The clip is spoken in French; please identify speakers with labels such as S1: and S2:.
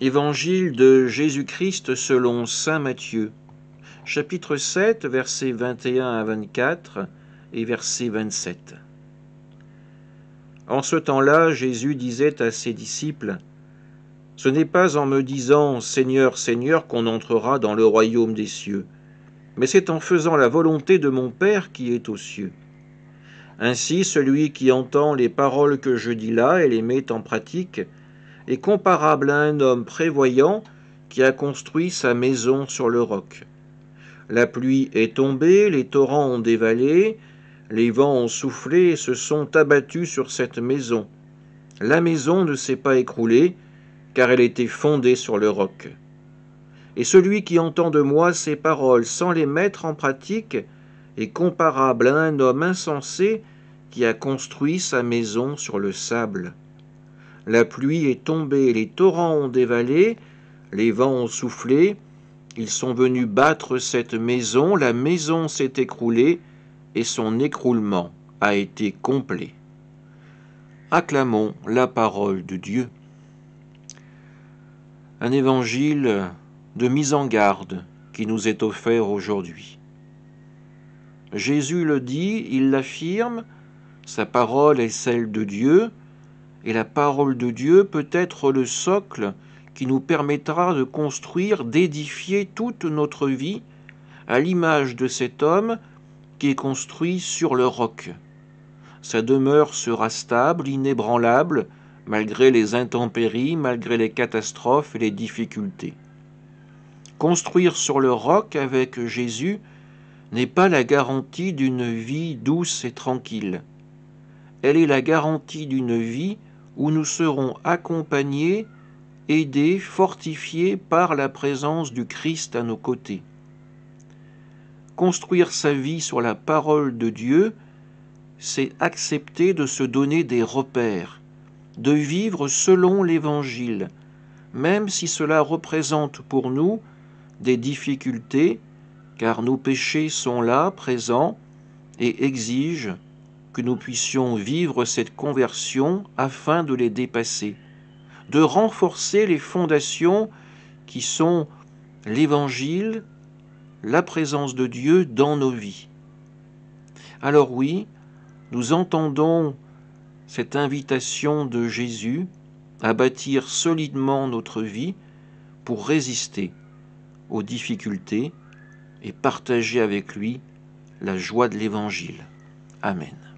S1: Évangile de Jésus-Christ selon saint Matthieu, chapitre 7, versets 21 à 24 et verset 27. En ce temps-là, Jésus disait à ses disciples : « Ce n'est pas en me disant « Seigneur, Seigneur » qu'on entrera dans le royaume des cieux, mais c'est en faisant la volonté de mon Père qui est aux cieux. Ainsi, celui qui entend les paroles que je dis là et les met en pratique est comparable à un homme prévoyant qui a construit sa maison sur le roc. La pluie est tombée, les torrents ont dévalé, les vents ont soufflé et se sont abattus sur cette maison. La maison ne s'est pas écroulée, car elle était fondée sur le roc. Et celui qui entend de moi ces paroles sans les mettre en pratique est comparable à un homme insensé qui a construit sa maison sur le sable. La pluie est tombée, les torrents ont dévalé, les vents ont soufflé, ils sont venus battre cette maison, la maison s'est écroulée et son écroulement a été complet. Acclamons la parole de Dieu. Un évangile de mise en garde qui nous est offert aujourd'hui. Jésus le dit, il l'affirme, sa parole est celle de Dieu, et la parole de Dieu peut être le socle qui nous permettra de construire, d'édifier toute notre vie à l'image de cet homme qui est construit sur le roc. Sa demeure sera stable, inébranlable, malgré les intempéries, malgré les catastrophes et les difficultés. Construire sur le roc avec Jésus n'est pas la garantie d'une vie douce et tranquille. Elle est la garantie d'une vie où nous serons accompagnés, aidés, fortifiés par la présence du Christ à nos côtés. Construire sa vie sur la parole de Dieu, c'est accepter de se donner des repères, de vivre selon l'Évangile, même si cela représente pour nous des difficultés, car nos péchés sont là, présents, et exigent que nous puissions vivre cette conversion afin de les dépasser, de renforcer les fondations qui sont l'Évangile, la présence de Dieu dans nos vies. Alors oui, nous entendons cette invitation de Jésus à bâtir solidement notre vie pour résister aux difficultés et partager avec lui la joie de l'Évangile. Amen.